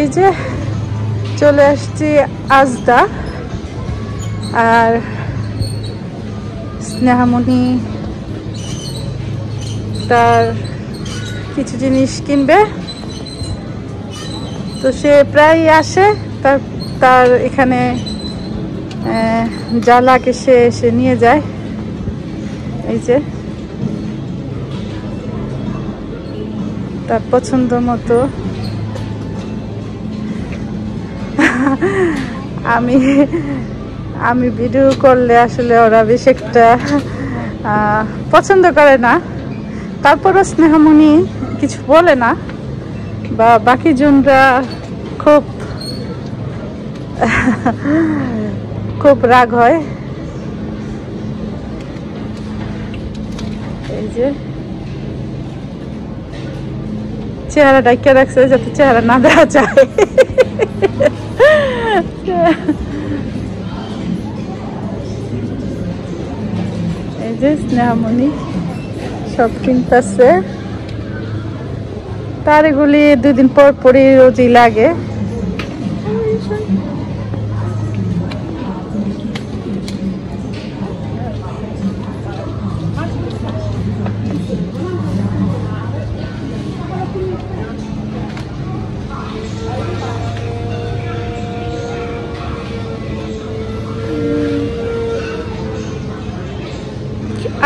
এই যে চলে আসছি আজদা, আর স্নেহামণি তার কিছু জিনিস কিনবে, তো সে প্রায় আসে। তার এখানে যা লাগে সে নিয়ে যায়। এই যে তার পছন্দ মতো। আমি ভিডিও করলে আসলে ওরা বেশ একটা পছন্দ করে না, তারপরও স্নেহামণি কিছু বলে না, বা বাকি জনরা খুব রাগ হয়। এই যে চেহারা ডাইকা রাখছে যাতে চেহারা না দেখা যায়। এই যে স্নেহামণি সব কিনতেছে, তার এগুলি 2 দিন পর পরই রোজই লাগে।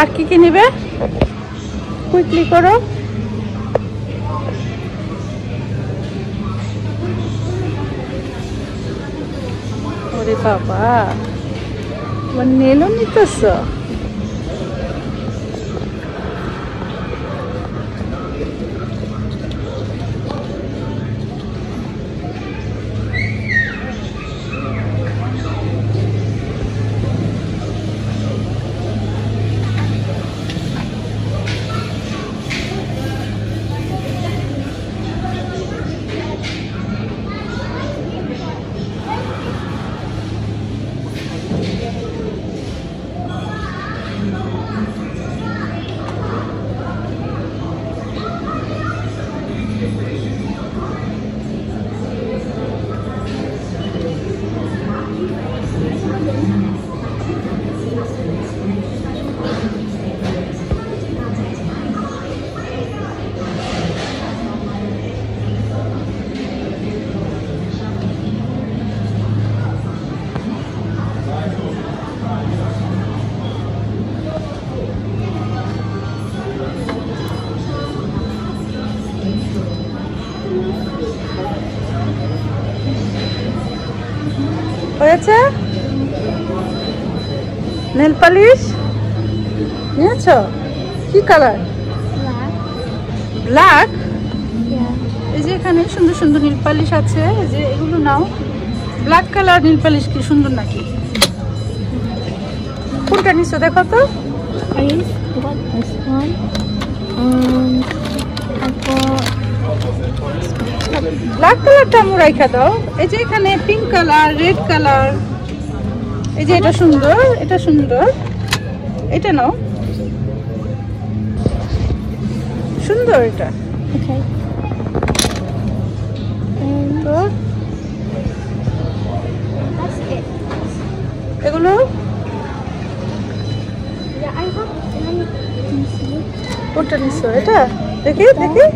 আর কি নিবে কুইকলি করো। ওরে বাবা, আমার নেলও নিতেছ। হয়েছে? নেল পালিশ নিয়েছ? কি কালার? ব্ল্যাক। এই যে এখানে সুন্দর সুন্দর নীল পালিশ আছে, এই যে এগুলো নাও। ব্ল্যাক কালার নীল পালিশ কি সুন্দর নাকি? কোনটা নিচ্ছ দেখো তো। ব্ল্যাক কালারটা আমি রাইখা দাও। এই যে এখানে পিঙ্ক কালার, রেড কালার, এই যে এটা সুন্দর, এটা সুন্দর, এটা নাও, সুন্দর এটা। তো এগুলো কোনটা নিচ্ছ? এটা দেখি দেখি।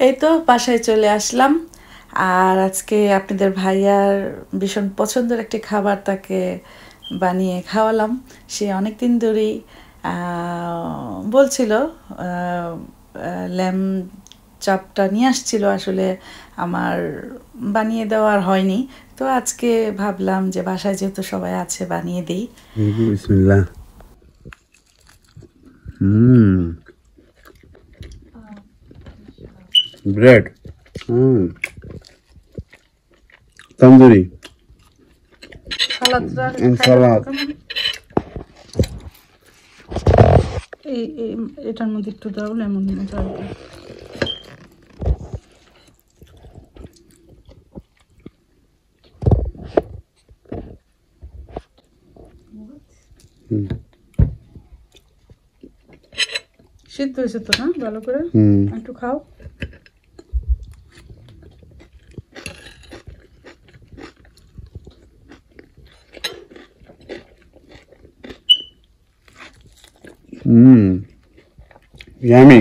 এই তো বাসায় চলে আসলাম, আর আজকে আপনাদের ভাইয়ার ভীষণ পছন্দের একটি খাবার তাকে বানিয়ে খাওয়ালাম। সে অনেক দিন ধরেই বলছিল ল্যাম চাপটা নিয়ে আসছিল, আসলে আমার বানিয়ে দেওয়ার হয়নি, তো আজকে ভাবলাম যে বাসায় যেহেতু সবাই আছে বানিয়ে দিই। বিসমিল্লাহ। ব্রেড, তন্দুরি, সালাদ। এটার মধ্যে একটু দাও লেমন মজা হবে। সিদ্ধ হয়েছে তো না ভালো করে, একটু খাও। Yummy.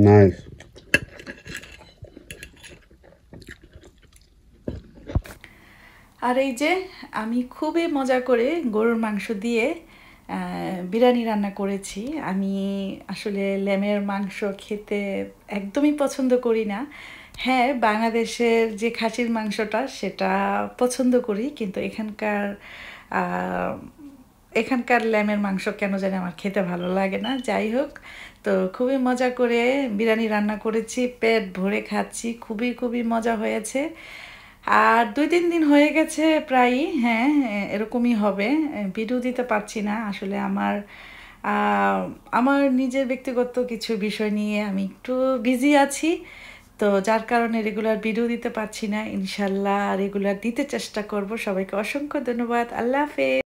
Nice. আর এই যে আমি খুবই মজা করে গরুর মাংস দিয়ে বিরিয়ানি রান্না করেছি। আমি আসলে ল্যামের মাংস খেতে একদমই পছন্দ করি না। হ্যাঁ, বাংলাদেশের যে খাসির মাংসটা সেটা পছন্দ করি, কিন্তু এখানকার ল্যামের মাংস কেন জানি আমার খেতে ভালো লাগে না। যাই হোক, তো খুবই মজা করে বিরিয়ানি রান্না করেছি, পেট ভরে খাচ্ছি, খুবই খুবই মজা হয়েছে। আর 2-3 দিন হয়ে গেছে প্রায়ই, হ্যাঁ এরকমই হবে। ভিডিও দিতে পারছি না আসলে আমার নিজের ব্যক্তিগত কিছু বিষয় নিয়ে আমি একটু বিজি আছি, তো যার কারণে রেগুলার ভিডিও দিতে পারছি না। ইনশাল্লাহ রেগুলার দিতে চেষ্টা করব। সবাইকে অসংখ্য ধন্যবাদ। আল্লাহ হাফেজ।